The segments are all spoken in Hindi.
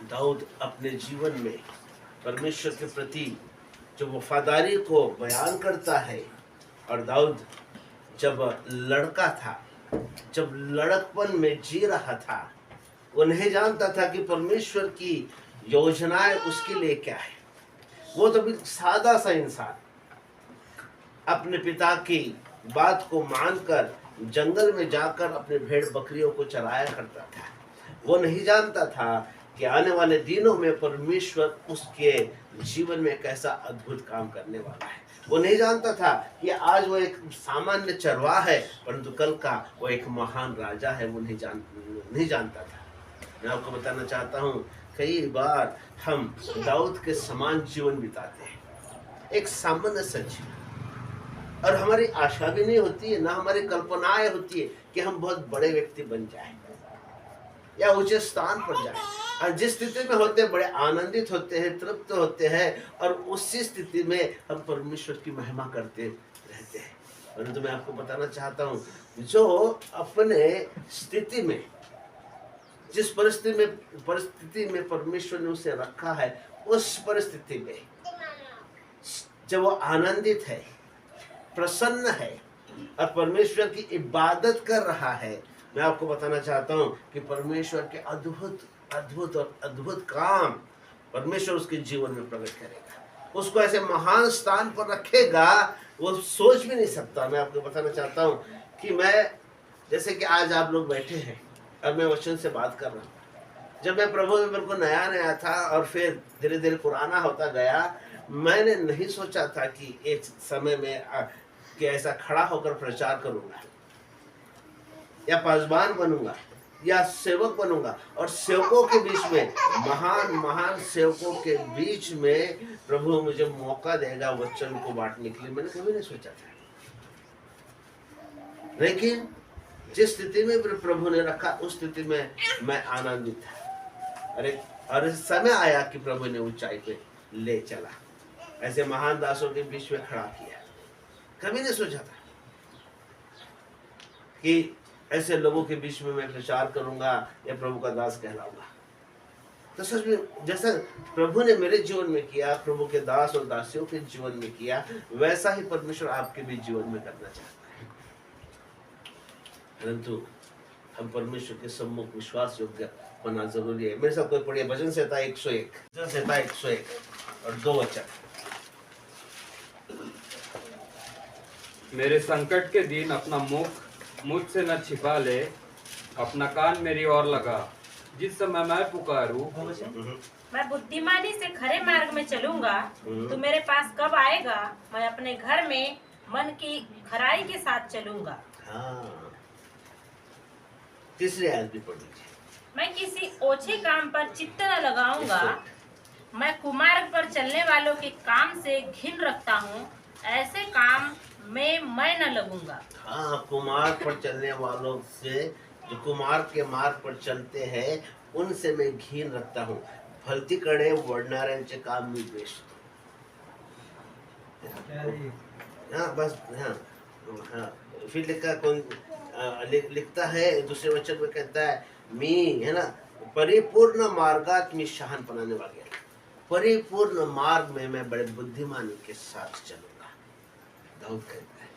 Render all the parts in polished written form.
दाऊद अपने जीवन में परमेश्वर के प्रति जो वफादारी को बयान करता है। और दाऊद जब लड़का था, जब लड़कपन में जी रहा था, वो नहीं जानता था कि परमेश्वर की योजनाएं उसके लिए क्या है। वो तो भी सादा सा इंसान अपने पिता की बात को मानकर जंगल में जाकर अपने भेड़ बकरियों को चराया करता था। वो नहीं जानता था कि आने वाले दिनों में परमेश्वर उसके जीवन में कैसा अद्भुत काम करने वाला है। वो नहीं जानता था कि आज वो एक सामान्य चरवाहा है, परंतु कल का वो एक महान राजा है। वो नहीं जानता था। मैं आपको बताना चाहता हूँ, कई बार हम दाऊद के समान जीवन बिताते हैं, एक सामान्य सा जीवन, और हमारी आशा भी नहीं होती है, ना हमारी कल्पनाएं होती है कि हम बहुत बड़े व्यक्ति बन जाएं या ऊंचे स्थान पर जाएं। और जिस स्थिति में होते हैं बड़े आनंदित होते हैं, तृप्त होते हैं, और उसी स्थिति में हम परमेश्वर की महिमा करते रहते हैं। परंतु मैं आपको बताना चाहता हूँ, जो अपने स्थिति में, जिस परिस्थिति में परमेश्वर ने उसे रखा है, उस परिस्थिति में जब वो आनंदित है, प्रसन्न है और परमेश्वर की इबादत कर रहा है, मैं आपको बताना चाहता हूं कि परमेश्वर के अद्भुत काम परमेश्वर उसके जीवन में प्रकट करेगा, उसको ऐसे महान स्थान पर रखेगा, वो सोच भी नहीं सकता। मैं आपको बताना चाहता हूं कि मैं, जैसे कि आज आप लोग बैठे हैं और मैं वचन से बात कर रहा हूं, जब मैं प्रभु में बिल्कुल नया था और फिर धीरे धीरे पुराना होता गया, मैंने नहीं सोचा था कि एक समय में कि ऐसा खड़ा होकर प्रचार करूंगा या पासबान बनूंगा या सेवक बनूंगा, और सेवकों के बीच में, महान सेवकों के बीच में प्रभु मुझे मौका देगा वचन को बांटने के लिए। मैंने कभी नहीं सोचा था, लेकिन जिस स्थिति में प्रभु ने रखा उस स्थिति में मैं आनंदित था। और समय आया कि प्रभु ने ऊंचाई पे ले चला, ऐसे महान दासों के बीच में खड़ा किया। कभी नहीं सोचा था कि ऐसे लोगों के बीच में मैं प्रचार करूंगा या प्रभु का दास कहलाऊंगा। तो सच में जैसा प्रभु ने मेरे जीवन में किया, प्रभु के दास और दासियों के जीवन में किया, वैसा ही परमेश्वर आपके भी जीवन में करना चाहता है। परंतु हम परमेश्वर के सम्मुख विश्वास योग्य होना जरूरी है। मेरे साथ कोई पढ़िए भजन संहिता 101 और 2 वचन। मेरे संकट के दिन अपना मुख मुझसे न छिपा ले, अपना कान मेरी ओर लगा, जिस समय मैं पुकारूं। मैं बुद्धिमानी से खरे मार्ग में चलूंगा, तू मेरे पास कब आएगा? मैं अपने घर में मन की खराई के साथ चलूंगा। हाँ, तीसरी आयत भी पढ़ लीजिए। मैं किसी ओछे काम पर चित्त न लगाऊंगा, मैं कुमार्ग पर चलने वालों के काम से घिन रखता हूँ, ऐसे काम में मैं न लगूंगा। हाँ, कुमार्ग पर चलने वालों से, जो कुमार्ग के मार्ग पर चलते हैं, उनसे मैं घिन रखता हूँ। भलती कडे वडणाऱ्यांचे काम मी द्वेषतो। हाँ बस, हाँ फिर लिखता है दूसरे वचन में, कहता है मी, है ना, परिपूर्ण मार्गात मी शहाणपणाने वागेल। परिपूर्ण मार्ग में मैं बड़े बुद्धिमानी के साथ चलूंगा, दाऊद कहता है।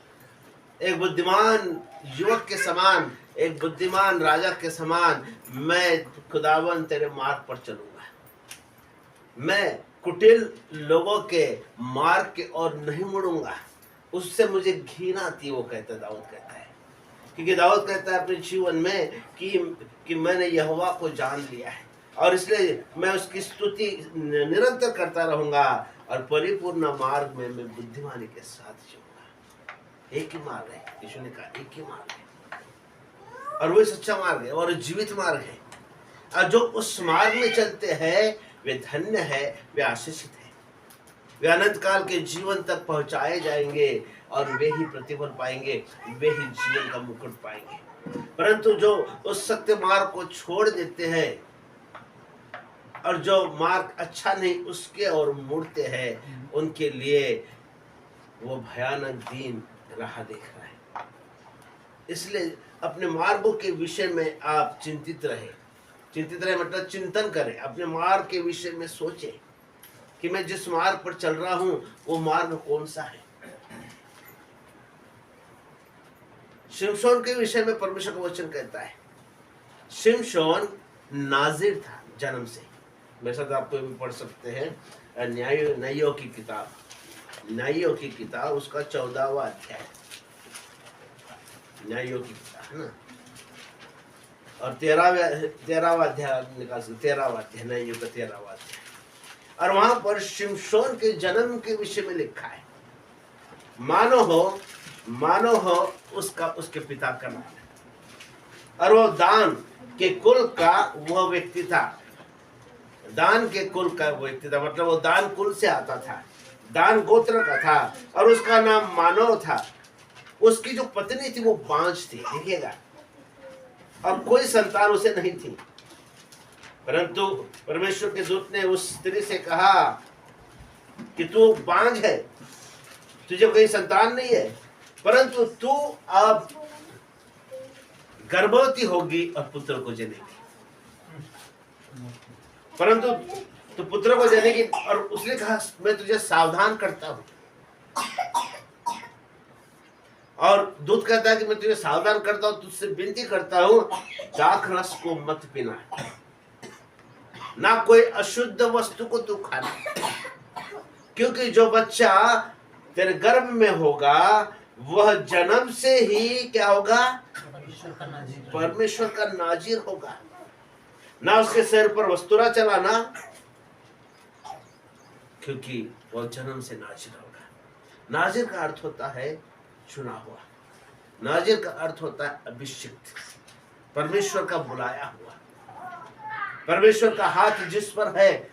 एक बुद्धिमान युवक के समान, एक बुद्धिमान राजा के समान मैं खुदावन तेरे मार्ग पर चलूंगा। मैं कुटिल लोगों के मार्ग के ओर नहीं मुड़ूंगा, उससे मुझे घृणा आती, वो कहता है, दाऊद कहता है। क्योंकि दाऊद कहता है अपने जीवन में कि मैंने यहोवा को जान लिया है, और इसलिए मैं उसकी स्तुति निरंतर करता रहूंगा, और परिपूर्ण मार्ग में मैं बुद्धिमानी के साथ चलूंगा। एक ही मार्ग है, यीशु ने कहा एक ही मार्ग है, और वही सच्चा मार्ग है और जीवित मार्ग है। और जो उस मार्ग में चलते हैं वे धन्य है, वे आशीषित है, वे अनंत काल के जीवन तक पहुंचाए जाएंगे, और वे ही प्रतिफल पाएंगे, वे ही जीवन का मुकुट पाएंगे। परंतु जो उस सत्य मार्ग को छोड़ देते हैं और जो मार्ग अच्छा नहीं उसके ओर मुड़ते हैं, उनके लिए वो भयानक दिन राह देख रहा है। इसलिए अपने मार्गों के विषय में आप चिंतित रहे, चिंतित रहे मतलब चिंतन करें, अपने मार्ग के विषय में सोचें कि मैं जिस मार्ग पर चल रहा हूं वो मार्ग कौन सा है। शिमशोन के विषय में परमेश्वर का वचन कहता है, शिमशोन नाजिर था जन्म से। मेरे साथ आपको भी पढ़ सकते हैं न्यायों की किताब, न्यायों की किताब उसका 14वां अध्याय, न्यायों की किताब है ना, और 13वां अध्याय निकाल सकते, 13वां अध्याय, न्यायों का 13वां अध्याय। और वहां पर शिमशोन के जन्म के विषय में लिखा है, मानो हो उसका उसके पिता का नाम है, और वो दान के कुल का वह व्यक्ति था, दान के कुल का व्यक्ति था, मतलब वो दान कुल से आता था, दान गोत्र का था, और उसका नाम मानव था। उसकी जो पत्नी थी वो बांझ थी, देखिएगा, और कोई संतान उसे नहीं थी। परंतु परमेश्वर के दूत ने उस स्त्री से कहा कि तू बांझ है, तुझे कोई संतान नहीं है, परंतु तू अब गर्भवती होगी और पुत्र को जनेगी, परंतु तू पुत्र को जनेगी। और उसने कहा मैं तुझे सावधान करता हूं, और दूत कहता है कि मैं तुझे सावधान करता हूं, तुझसे विनती करता हूं, दाख रस को मत पीना, ना कोई अशुद्ध वस्तु को तू खाना, क्योंकि जो बच्चा तेरे गर्भ में होगा वह जन्म से ही क्या होगा, परमेश्वर का नाजिर होगा। ना उसके सिर पर वस्तुरा चलाना, क्योंकि वह जन्म से नाजिर होगा। नाजिर का अर्थ होता है चुना हुआ, नाजिर का अर्थ होता है अभिषिक्त, परमेश्वर का बुलाया हुआ, परमेश्वर का हाथ जिस पर है,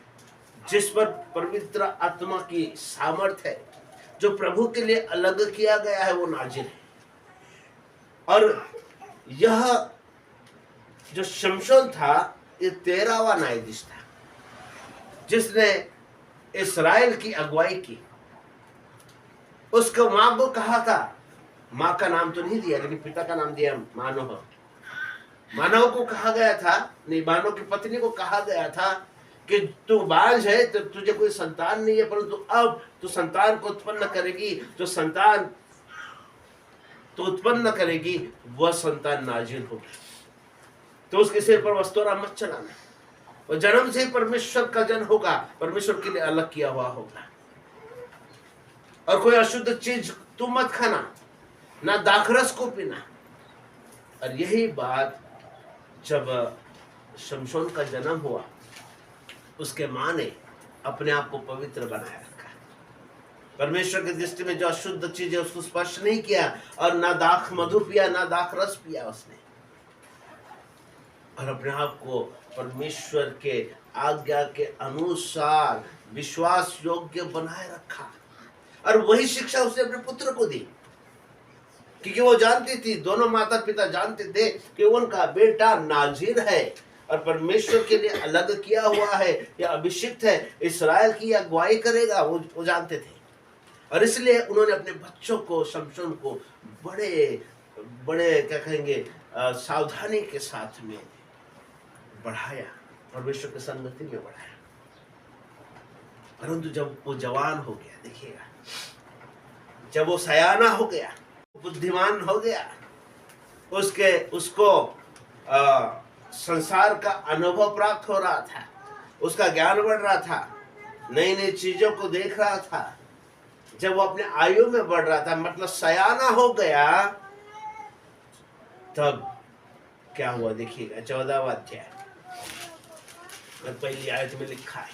जिस पर पवित्र आत्मा की सामर्थ है, जो प्रभु के लिए अलग किया गया है, वो नाजिर है। और यह जो शमशोन था ये 13वां न्यायाधीश था, जिसने इस्राएल की अगुवाई की। उसको मां को कहा था, मां का नाम तो नहीं दिया लेकिन पिता का नाम दिया, मानव को कहा गया था, नहीं, मानव की पत्नी को कहा गया था कि तू बांझ है तो तुझे कोई संतान नहीं है, परंतु अब तू संतान को उत्पन्न करेगी, जो संतान तो उत्पन्न करेगी वह संतान नाजिर होगी, तो उसके सिर पर वस्तुरा मत चलाना, वो जन्म से ही परमेश्वर का जन होगा, परमेश्वर के लिए अलग किया हुआ होगा, और कोई अशुद्ध चीज तू मत खाना, ना दाखरस को पीना। और यही बात जब शमशोन का जन्म हुआ, उसके मां ने अपने आप को पवित्र बनाया रखा, परमेश्वर की दृष्टि में जो अशुद्ध चीज है उसको स्पर्श नहीं किया, और ना दाख मधु पिया, ना दाख रस पिया उसने, और अपने आप को परमेश्वर के आज्ञा के अनुसार विश्वास योग्य बनाए रखा। और वही शिक्षा उसने अपने पुत्र को दी, क्योंकि वो जानती थी, दोनों माता पिता जानते थे कि उनका बेटा नाजिर है और परमेश्वर के लिए अलग किया हुआ है, या अभिषिक्त है, इस्राएल की अगुवाई करेगा, वो जानते थे। और इसलिए उन्होंने अपने बच्चों को, शमशोन को बड़े बड़े क्या कहेंगे, सावधानी के साथ में बढ़ाया, परमेश्वर के संगति में बढ़ाया। परंतु जब वो जवान हो गया, देखिएगा, जब वो सयाना हो गया, बुद्धिमान हो गया, उसको संसार का अनुभव प्राप्त हो रहा था, उसका ज्ञान बढ़ रहा था, नई नई चीजों को देख रहा था, जब वो अपने आयु में बढ़ रहा था, मतलब सयाना हो गया, तब क्या हुआ देखिएगा, 14वां अध्याय पहली आयत में लिखा है,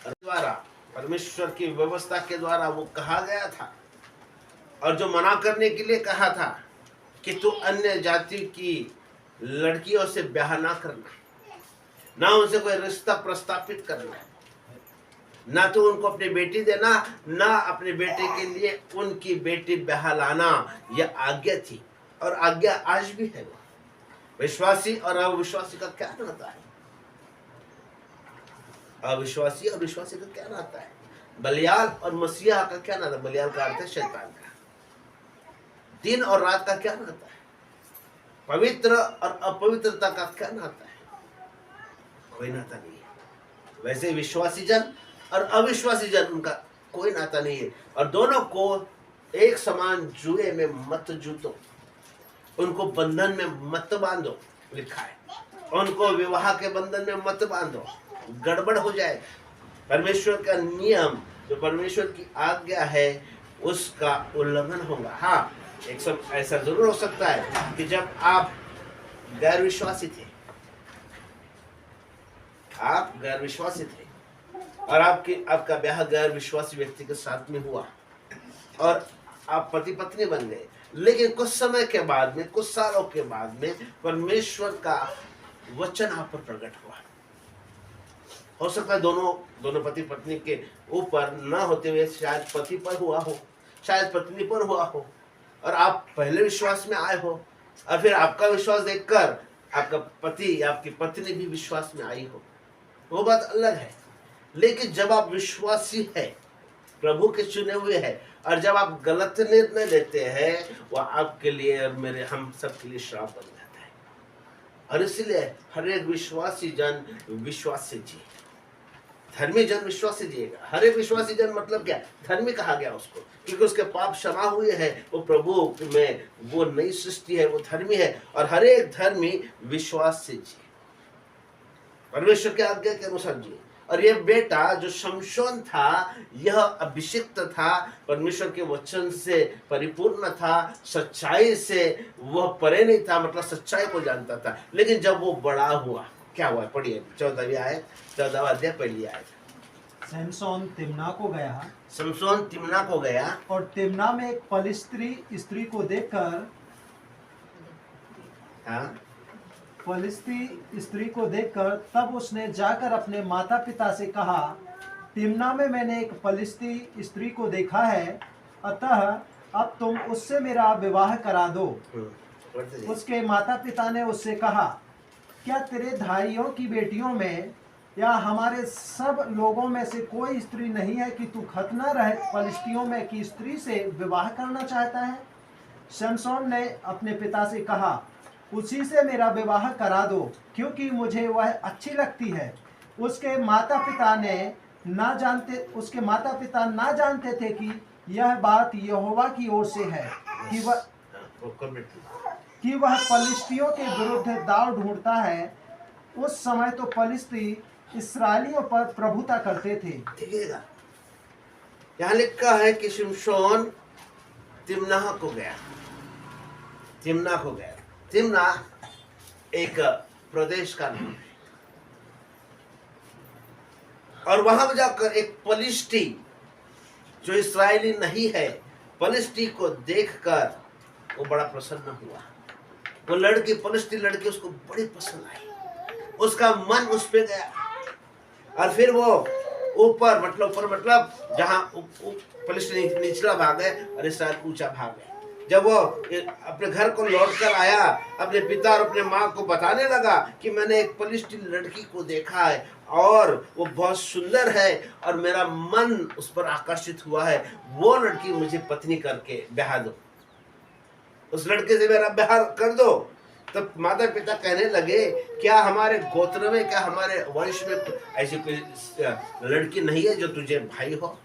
द्वारा परमेश्वर की व्यवस्था के द्वारा वो कहा गया था, और जो मना करने के लिए कहा था कि तू अन्य जाति की लड़कियों से ब्याह ना करना, ना उनसे कोई रिश्ता प्रस्तापित करना, ना तो उनको अपनी बेटी देना, ना अपने बेटे के लिए उनकी बेटी ब्याह लाना, यह आज्ञा थी, और आज्ञा आज भी है। विश्वासी और अविश्वासी का क्या नाता है? अविश्वासी और विश्वासी का क्या नाता है? बलियाल और मसीहा का क्या नाता? बलियाल का अर्थ है शैतान का। दिन और रात का क्या नाता है? पवित्र और अपवित्रता का क्या नाता है? कोई नाता नहीं है। वैसे विश्वासी जन और अविश्वासी जन, उनका कोई नाता नहीं है, और दोनों को एक समान जुए में मत जूतो, उनको बंधन में मत बांधो, लिखा है। उनको विवाह के बंधन में मत बांधो, गड़बड़ हो जाएगा। परमेश्वर का नियम, जो परमेश्वर की आज्ञा है, उसका उल्लंघन होगा। हाँ, एक सब ऐसा जरूर हो सकता है कि जब आप गैर विश्वासी थे, आप गैर विश्वासी थे और आपका ब्याह गैर विश्वासी व्यक्ति के साथ में हुआ और आप पति पत्नी बन गए, लेकिन कुछ समय के बाद में, कुछ सालों के बाद में परमेश्वर का वचन आप पर प्रकट हुआ। हो सकता है दोनों पति पत्नी के ऊपर न होते हुए शायद पति पर हुआ हो, शायद पत्नी पर हुआ हो, और आप पहले विश्वास में आए हो, और फिर आपका विश्वास देखकर आपका पति या आपकी पत्नी भी विश्वास में आई हो, वो बात अलग है। लेकिन जब आप विश्वासी है, प्रभु के चुने हुए हैं, और जब आप गलत निर्णय लेते हैं, वो आपके लिए और मेरे, हम सब के लिए श्राप बन जाता है। और इसलिए हर एक विश्वासी जन विश्वास से जिए, धर्मी जन विश्वास से जिएगा। हर एक विश्वासी जन मतलब क्या? धर्मी कहा गया उसको, क्योंकि उसके पाप क्षमा हुए हैं, वो प्रभु में वो नई सृष्टि है, वो धर्मी है। और हर एक धर्मी विश्वास से जिए, परमेश्वर के आज्ञा के अनुसार जिए। और यह बेटा जो शमशोन था, यह अभिषिक्त था, परमेश्वर के वचन से परिपूर्ण था, सच्चाई से वह परे नहीं था, मतलब सच्चाई को जानता था। लेकिन जब वो बड़ा हुआ, क्या हुआ? पढ़िए 14वीं आयत, 14वां अध्याय, पहली आयत। सैमसोन तिम्ना को गया, शमशोन तिम्ना को गया, और तिम्ना में एक फलिस्ती स्त्री को देखकर, हाँ, फलिस्ती स्त्री को देखकर तब उसने जाकर अपने माता पिता से कहा, तिम्ना में मैंने एक फलिस्ती स्त्री को देखा है, अतः अब तुम उससे मेरा विवाह करा दो। उसके माता पिता ने उससे कहा, क्या तेरे भाइयों की बेटियों में या हमारे सब लोगों में से कोई स्त्री नहीं है कि तू खतना रहित फलिस्तियों में की स्त्री से विवाह करना चाहता है? शमशोन ने अपने पिता से कहा, उसी से मेरा विवाह करा दो, क्योंकि मुझे वह अच्छी लगती है। उसके माता पिता ना जानते थे कि यह बात यहोवा की ओर से है कि वह फलिस्तियों के विरुद्ध दाव ढूंढता है। उस समय तो फलिस्ती इस्राएलियों पर प्रभुता करते थे। ठीक है, यहाँ लिखा है कि शमशोन तिम्ना को गया। तिम्ना एक प्रदेश का नाम है, और वहां जाकर एक फलिस्ती जो इस्राएली नहीं है, फलिस्ती को देखकर वो बड़ा प्रसन्न हुआ। वो लड़की, फलिस्ती लड़की उसको बड़ी पसंद आई, उसका मन उस पे गया। और फिर वो ऊपर मतलब जहाँ फलिस्ती निचला भाग है और इस्राएल ऊंचा भाग है। जब वो अपने घर को लौट कर आया, अपने पिता और अपने माँ को बताने लगा कि मैंने एक फलिस्ती लड़की को देखा है और वो बहुत सुंदर है और मेरा मन उस पर आकर्षित हुआ है, वो लड़की मुझे पत्नी करके ब्याह दो, उस लड़के से मेरा ब्याह कर दो। तब माता पिता कहने लगे, क्या हमारे गोत्र में, क्या हमारे वंश में ऐसी कोई लड़की नहीं है जो तुझे भाई हो?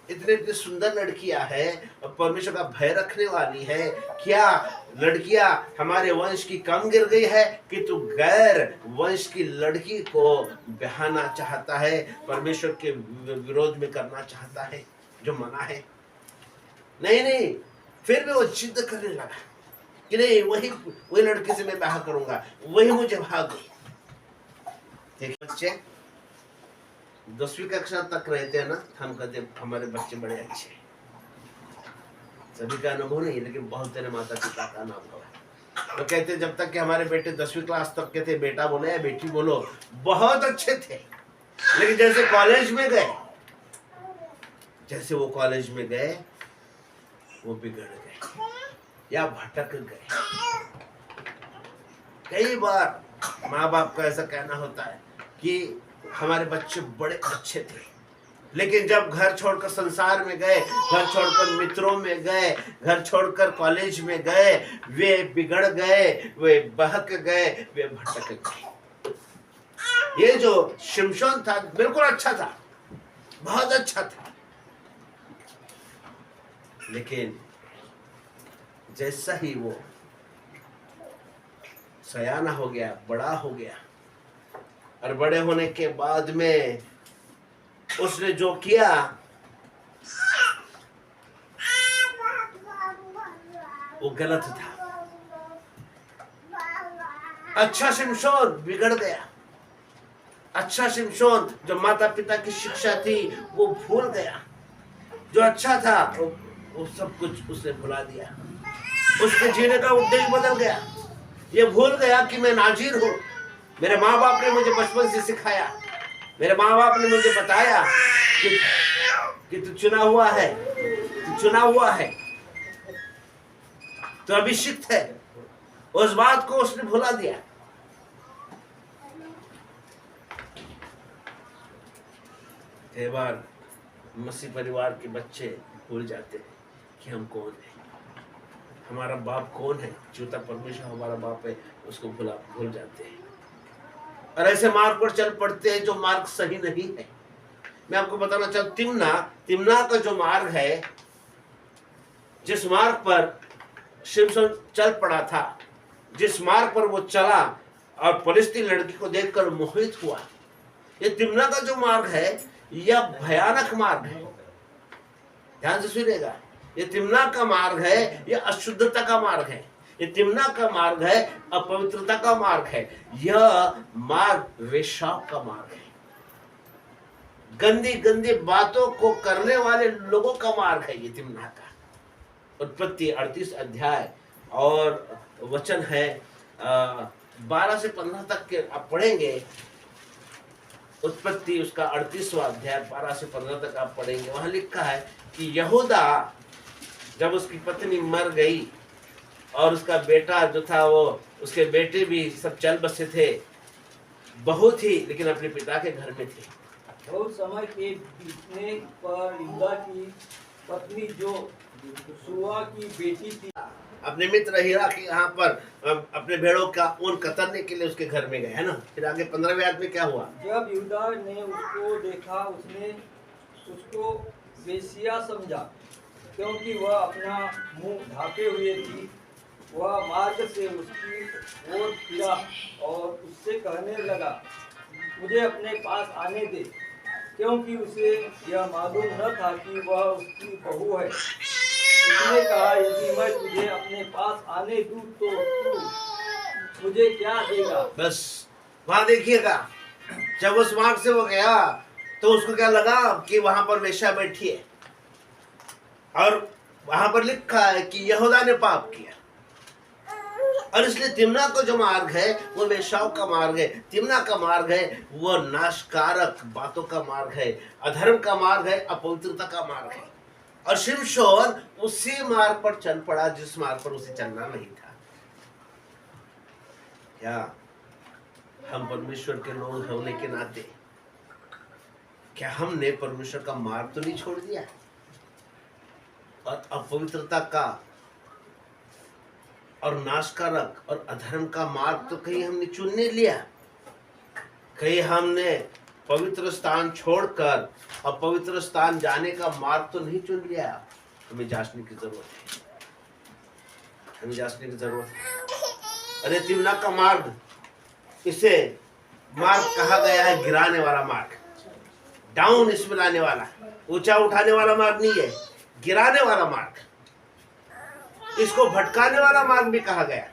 इतनी सुंदर लड़कियां हैं और परमेश्वर का भय रखने वाली है, क्या लड़कियां हमारे वंश की कम गिर गई है कि तू गैर वंश की लड़की को ब्याहना चाहता है, परमेश्वर के विरोध में करना चाहता है जो मना है? नहीं, फिर भी वो जिद करने लगा कि नहीं, वही लड़की से मैं ब्याह करूंगा, वही मुझे भाग गई। ठीक बच्चे, 10वीं कक्षा तक रहते हैं ना, हम कहते हमारे बच्चे बड़े अच्छे। सभी का अनुभव नहीं, लेकिन बहुत तेरे माता पिता का अनुभव है। तो कहते जब तक कि हमारे बेटे 10वीं क्लास तक के थे, बेटा बोलो या बेटी बोलो, बहुत अच्छे थे। लेकिन जैसे कॉलेज में गए, वो बिगड़ गए या भटक गए। कई बार माँ बाप का ऐसा कहना होता है कि हमारे बच्चे बड़े अच्छे थे, लेकिन जब घर छोड़कर संसार में गए, घर छोड़कर मित्रों में गए, घर छोड़कर कॉलेज में गए, वे बिगड़ गए, वे बहक गए, वे भटक गए। ये जो शिमशोन था बिल्कुल अच्छा था, बहुत अच्छा था, लेकिन जैसा ही वो सयाना हो गया, बड़ा हो गया, और बड़े होने के बाद में उसने जो किया वो गलत था। अच्छा शिमशोन बिगड़ गया, अच्छा शिमशोन जो माता पिता की शिक्षा थी वो भूल गया, जो अच्छा था वो सब कुछ उसने भुला दिया, उसके जीने का उद्देश्य बदल गया। ये भूल गया कि मैं नाजीर हूँ, मेरे माँ बाप ने मुझे बचपन से सिखाया, मेरे माँ बाप ने मुझे बताया कि तू चुना हुआ है, तू चुना हुआ है, तो अभिषिक्त है। उस बात को उसने भुला दिया। कई बार मसीह परिवार के बच्चे भूल जाते हैं कि हम कौन हैं, हमारा बाप कौन है। जीवता परमेश्वर हमारा बाप है, उसको भूल जाते हैं और ऐसे मार्ग पर चल पड़ते हैं जो मार्ग सही नहीं है। मैं आपको बताना चाहता हूं, तिम्ना का जो मार्ग है, जिस मार्ग पर शिमशोन चल पड़ा था, जिस मार्ग पर वो चला और फलिस्ती लड़की को देखकर मोहित हुआ, ये तिम्ना का जो मार्ग है यह भयानक मार्ग है। ध्यान से सुनिएगा, ये तिम्ना का मार्ग है, यह अशुद्धता का मार्ग है, ये तिम्ना का मार्ग है, अपवित्रता का मार्ग है, यह मार्ग वेश्याओं का मार्ग है, गंदी गंदी बातों को करने वाले लोगों का मार्ग है ये तिम्ना का। उत्पत्ति 38 अध्याय और वचन है 12 से 15 तक के आप पढ़ेंगे। उत्पत्ति उसका 38वां अध्याय 12 से 15 तक आप पढ़ेंगे। वहां लिखा है कि यहूदा जब उसकी पत्नी मर गई और उसका बेटा जो था वो, उसके बेटे भी सब चल बसे थे, बहुत ही, लेकिन अपने पिता के घर में थे। बहुत समय के बीतने पर यहूदा की पत्नी जो सुआ की बेटी थी, अपने मित्र हीरा के यहाँ पर अपने भेड़ों का ऊन कतरने के लिए उसके घर में गए, है ना। फिर आगे 15वें आयत में क्या हुआ? जब यहूदा ने उसको देखा, उसने उसको वेश्या समझा, क्योंकि वह अपना मुंह ढाके हुए थी। वह मार्ग से उसकी ओर फिरा और उससे कहने लगा, मुझे अपने पास आने दे, क्योंकि उसे यह मालूम न था कि वह उसकी बहू है। उसने कहा, यदि मैं तुझे अपने पास आने दूं तो तू मुझे क्या देगा? बस वहां देखिएगा, जब उस मार्ग से वो गया तो उसको क्या लगा कि वहां पर वेश्या बैठी है, और वहां पर लिखा है कि यहूदा ने पाप किया, और इसलिए तिम्ना का जो मार्ग है वो वेश्याओं का मार्ग है। तिम्ना का मार्ग है वो नाशकारक बातों का मार्ग है, अधर्म का मार्ग है, अपवित्रता का मार्ग है। और शिमशोन उसी मार्ग पर चल पड़ा जिस मार्ग पर उसे चलना नहीं था। क्या हम परमेश्वर के लोग होने के नाते क्या हमने परमेश्वर का मार्ग तो नहीं छोड़ दिया, और अपवित्रता का और नाशकारक और अधर्म का मार्ग तो कहीं हमने चुनने लिया? कहीं हमने पवित्र स्थान छोड़कर अपवित्र स्थान जाने का मार्ग तो नहीं चुन लिया? हमें जांचने की जरूरत है, हमें जांचने की जरूरत है। अरे तिम्ना का मार्ग, इसे मार्ग कहा गया है गिराने वाला मार्ग, डाउन इसमें लाने वाला, ऊंचा उठाने वाला मार्ग नहीं है, गिराने वाला मार्ग। इसको भटकाने वाला मार्ग भी कहा गया,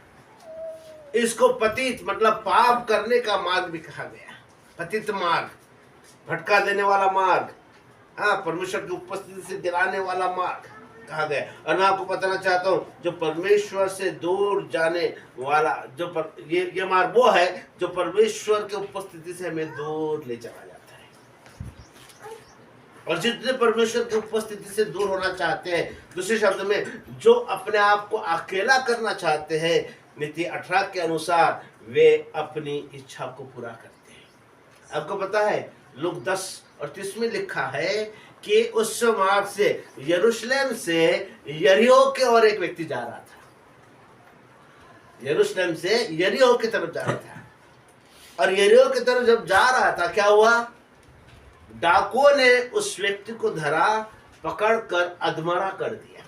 इसको पतित मतलब पाप करने का मार्ग भी कहा गया। पतित मार्ग, भटका देने वाला मार्ग, हाँ, परमेश्वर की उपस्थिति से गिराने वाला मार्ग कहा गया। और मैं आपको बताना चाहता हूँ, जो परमेश्वर से दूर जाने वाला ये मार्ग वो है जो परमेश्वर की उपस्थिति से हमें दूर ले चला जाता है। और जितने परमेश्वर की उपस्थिति से दूर होना चाहते हैं, दूसरे शब्द में जो अपने आप को अकेला करना चाहते हैं, नीति 18 के अनुसार वे अपनी इच्छा को पूरा करते हैं। आपको पता है लूका 10 और 30 में लिखा है कि उस मार्ग से, यरूशलेम से यरीहो के और एक व्यक्ति जा रहा था, यरूशलेम से यरीहो की तरफ जा रहा था। और यरीहो की तरफ जब जा रहा था, क्या हुआ? डाकुओं ने उस व्यक्ति को धरा, पकड़कर अधमरा कर दिया,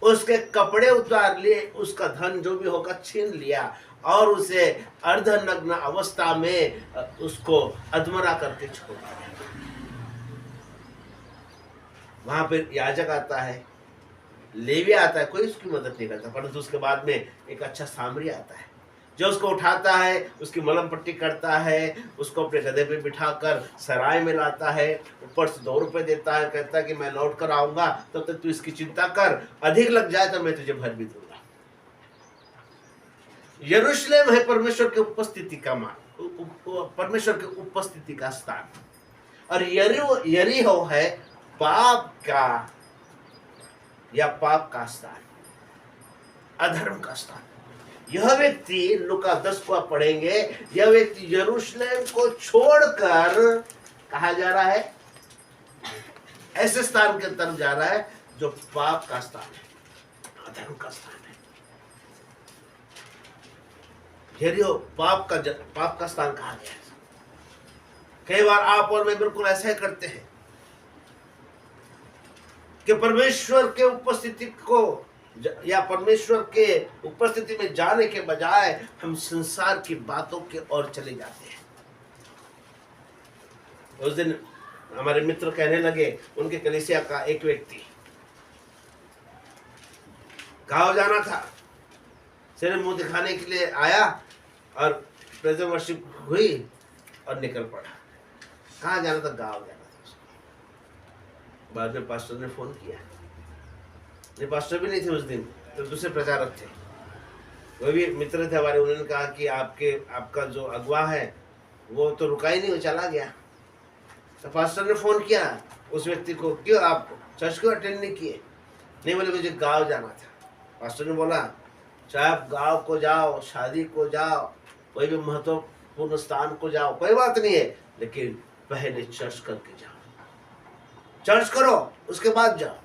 उसके कपड़े उतार लिए, उसका धन जो भी होगा छीन लिया और उसे अर्धनग्न अवस्था में उसको अधमरा करके छोड़ दिया। वहां पर याजक आता है, लेवी आता है, कोई उसकी मदद नहीं करता, परंतु उसके बाद में एक अच्छा सामरी आता है जो उसको उठाता है, उसकी मलम पट्टी करता है, उसको अपने गधे पे बिठाकर सराय में लाता है, ऊपर से 2 रुपए देता है, कहता है कि मैं लौट कर आऊंगा, तब तक तू इसकी चिंता कर, अधिक लग जाए तो मैं तुझे भर भी दूंगा। यरूशलेम है परमेश्वर की उपस्थिति का परमेश्वर की उपस्थिति का स्थान, और यरीहो है पाप का या पाप का स्थान, अधर्म का स्थान। यह व्यक्ति, लूका 10 को आप पढ़ेंगे, यह व्यक्ति यरूशलेम को छोड़कर कहा जा रहा है? ऐसे स्थान की तरफ जा रहा है जो पाप का स्थान है, अधर्म का स्थान है। यरीहो पाप का स्थान कहा गया है। कई बार आप और मैं बिल्कुल ऐसा ही करते हैं कि परमेश्वर के उपस्थिति को या परमेश्वर के उपस्थिति में जाने के बजाय हम संसार की बातों के ओर चले जाते हैं। उस दिन हमारे मित्र कहने लगे, उनके कलीसिया का एक व्यक्ति गांव जाना था, सिर्फ मुंह दिखाने के लिए आया और प्रेजेंट वर्शिप हुई और निकल पड़ा। कहाँ जाना था? गांव जाना था उसको। बाद में पास्टर ने फोन किया, ये पास्टर भी नहीं थे उस दिन, तो दूसरे प्रचारक थे, वो भी मित्र थे हमारे। उन्होंने कहा कि आपका जो अगवा है वो तो रुका ही नहीं, वो चला गया। तो पास्टर ने फोन किया उस व्यक्ति को, क्यों आप चर्च क्यों अटेंड नहीं किए? नहीं, बोले मुझे गांव जाना था। पास्टर ने बोला, चाहे आप गांव को जाओ, शादी को जाओ, कोई भी महत्वपूर्ण स्थान को जाओ, कोई बात नहीं है, लेकिन पहले चर्च करके जाओ। चर्च करो, उसके बाद जाओ,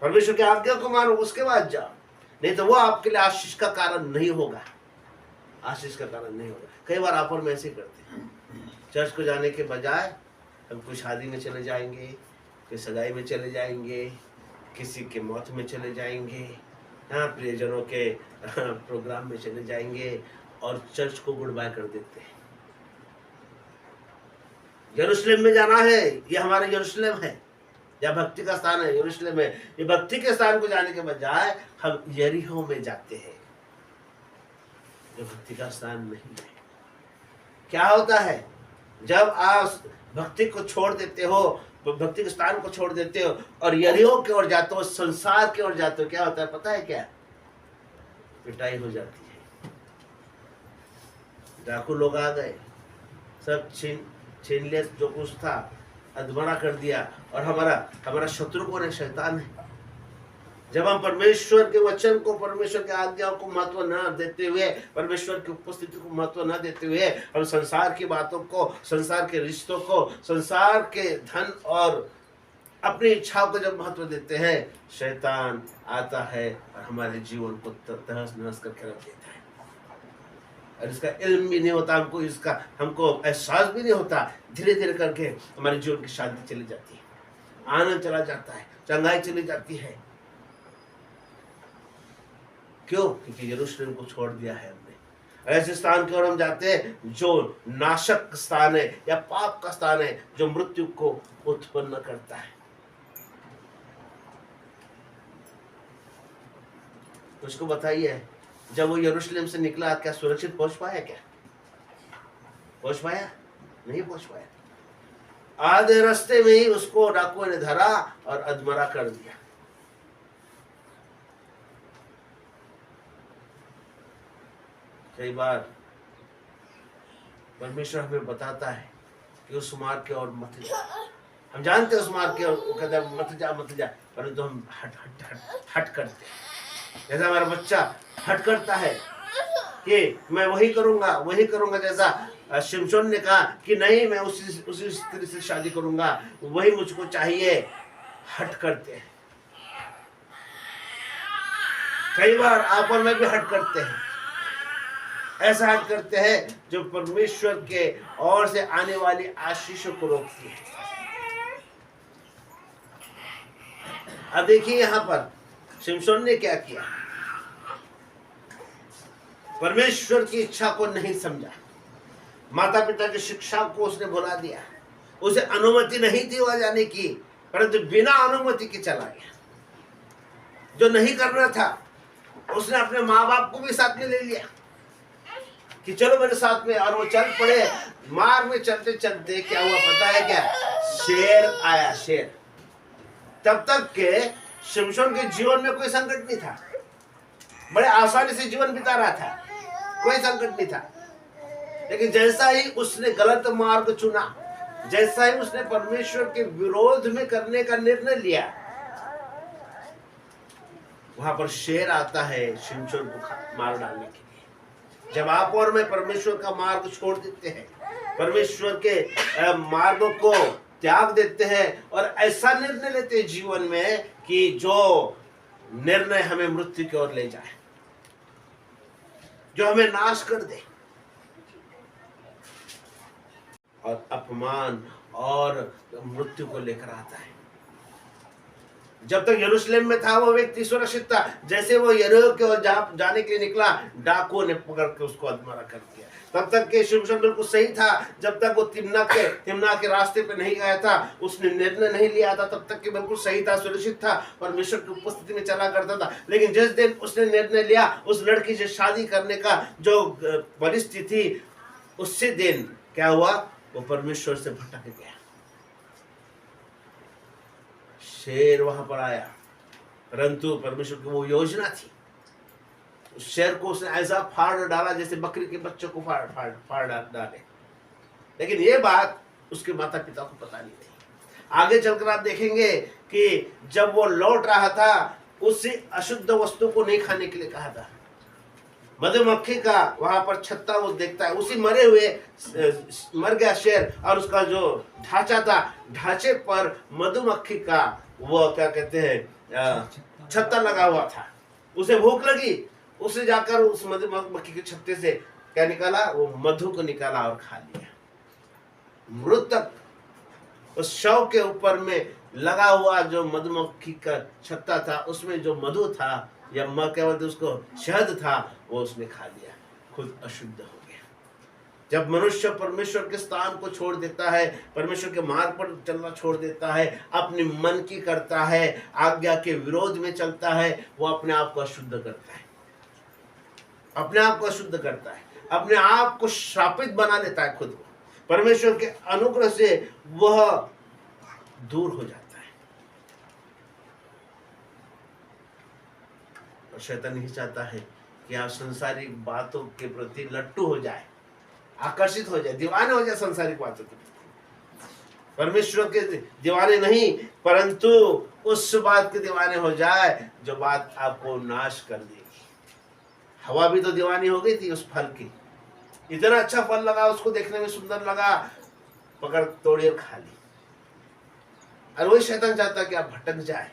परमेश्वर की आज्ञा को मानो, उसके बाद जाओ, नहीं तो वो आपके लिए आशीष का कारण नहीं होगा, आशीष का कारण नहीं होगा। कई बार आप और मैं ऐसे करते हैं, चर्च को जाने के बजाय हम कोई शादी में चले जाएंगे, कोई सगाई में चले जाएंगे, किसी के मौत में चले जाएंगे, हाँ, प्रियजनों के प्रोग्राम में चले जाएंगे और चर्च को गुड बाय कर देते हैं। यरूशलेम में जाना है, ये हमारा यरूशलेम है, या भक्ति का स्थान है, यरूशलेम है, ये भक्ति के स्थान को जाने के बजाय हम यरीहो में जाते हैं, जो भक्ति का स्थान नहीं है। क्या होता है जब आप भक्ति को छोड़ देते हो, भक्ति के स्थान को छोड़ देते हो और यरीहो की ओर जाते हो, संसार की ओर जाते हो, क्या होता है पता है? क्या पिटाई हो जाती है। डाकू लोग आ गए, सब छीन लिया जो कुछ था, अधमरा कर दिया। और हमारा शत्रु कौन है? शैतान है। जब हम परमेश्वर के वचन को, परमेश्वर के आज्ञाओं को महत्व न देते हुए, परमेश्वर की उपस्थिति को महत्व न देते हुए हम संसार की बातों को, संसार के रिश्तों को, संसार के धन और अपनी इच्छाओं को जब महत्व देते हैं, शैतान आता है और हमारे जीवन को तहस नहस करके रख देता है। और इसका इल्म भी नहीं होता हमको एहसास भी नहीं होता। धीरे धीरे करके हमारे जीवन की शांति चली जाती है, आनंद चला जाता है, चंगाई चली जाती है। क्यों? क्योंकि यरूशलेम को छोड़ दिया है हमने। ऐसे स्थान की ओर हम जाते हैं जो नाशक स्थान है या पाप का स्थान है, जो मृत्यु को उत्पन्न करता है। उसको बताइए, जब वो यरूशलेम से निकला, क्या सुरक्षित पहुंच पाया? क्या पहुंच पाया? नहीं पहुंच पाया। आधे रास्ते में ही उसको डाकुओं ने धरा और अधमरा कर दिया। कई बार परमेश्वर हमें बताता है कि उस मार्ग की ओर मत जा। हम जानते हैं उस मार्ग की ओर, वो कहता है मत जा, परंतु हम हट करते हैं। जैसा हमारा बच्चा हट करता है कि मैं वही करूंगा, जैसा शिमशोन ने कहा कि नहीं, मैं उसी स्त्री से शादी करूंगा, वही मुझको चाहिए। हट करते हैं। कई बार आप और मैं भी हट करते हैं। ऐसा हट करते हैं जो परमेश्वर के ओर से आने वाली आशीषों को रोकती है। अब देखिए यहां पर शिमशोन ने क्या किया, परमेश्वर की इच्छा को नहीं समझा, माता पिता की शिक्षा को उसने भुला दिया, उसे अनुमति नहीं दी वहां जाने की, परंतु बिना अनुमति के चला गया। जो नहीं करना था उसने अपने माँ बाप को भी साथ में ले लिया कि चलो मेरे साथ में, और वो चल पड़े। मार्ग में चलते चलते क्या हुआ पता है क्या, शेर आया, शेर। तब तक के शिमशोन के जीवन में कोई संकट नहीं था, बड़े आसानी से जीवन बिता रहा था, कोई संकट नहीं था। लेकिन जैसा ही उसने गलत मार्ग चुना, जैसा ही उसने परमेश्वर के विरोध में करने का निर्णय लिया, वहां पर शेर आता है शिमशोन को मार डालने के लिए। जब आप और मैं परमेश्वर का मार्ग छोड़ देते हैं, परमेश्वर के मार्गों को त्याग देते हैं और ऐसा निर्णय लेते हैं जीवन में कि जो निर्णय हमें मृत्यु की ओर ले जाए, जो हमें नाश कर दे और अपमान और मृत्यु को लेकर आता है। जब तक यरूशलेम में था वो व्यक्ति सुरक्षित था, जैसे वो यरीहो की ओर जाने के लिए निकला, डाकुओं ने पकड़ के उसको अधमरा कर दिया। तब तक के शिमशोन बिल्कुल सही था, जब तक वो तिम्ना के रास्ते पे नहीं गया था, उसने निर्णय नहीं लिया था, तब तक के बिल्कुल सही था, सुरक्षित था, परमेश्वर की उपस्थिति में चला करता था। लेकिन जिस दिन उसने निर्णय लिया उस लड़की से शादी करने का जो परिस्थिति थी, उससे दिन क्या हुआ, वो परमेश्वर से भटक गया। शेर वहां पर आया, परंतु परमेश्वर की वो योजना थी, उस शेर को उसने ऐसा फाड़ डाला जैसे बकरी के बच्चों को फाड़ डाले। लेकिन ये बात उसके माता पिता को पता नहीं थी। आगे चलकर आप देखेंगे कि जब वो लौट रहा था, उससे अशुद्ध वस्तु को नहीं खाने के लिए कहा था। मधुमक्खी का वहां पर छत्ता वो देखता है, उसी मरे हुए मर गया शेर, और उसका जो ढांचा था, ढांचे पर मधुमक्खी का वो क्या कहते हैं छत्ता लगा हुआ था। उसे भूख लगी, उसे जाकर उस मधुमक्खी के छत्ते से क्या निकाला, वो मधु को निकाला और खा लिया। मृतक उस शव के ऊपर में लगा हुआ जो मधुमक्खी का छत्ता था, उसमें जो मधु था या क्या बोलते उसको शहद था, वो उसने खा लिया, खुद अशुद्ध हो गया। जब मनुष्य परमेश्वर के स्थान को छोड़ देता है, परमेश्वर के मार्ग पर चलना छोड़ देता है, अपने मन की करता है, आज्ञा के विरोध में चलता है, वो अपने आप को अशुद्ध करता है, अपने आप को अशुद्ध करता है, अपने आप को श्रापित बना लेता है खुद को। परमेश्वर के अनुग्रह से वह दूर हो जाता है। और शैतान नहीं चाहता है कि आप संसारिक बातों के प्रति लट्टू हो जाए, आकर्षित हो जाए, दीवाने हो जाए संसारिक बातों के प्रति। परमेश्वर के दीवाने नहीं, परंतु उस बात के दीवाने हो जाए जो बात आपको नाश कर देगी। हवा भी तो दीवानी हो गई थी उस फल की, इतना अच्छा फल लगा, उसको देखने में सुंदर लगा, पकड़ तोड़ी और खा ली। और वही शैतान चाहता है कि आप भटक जाए,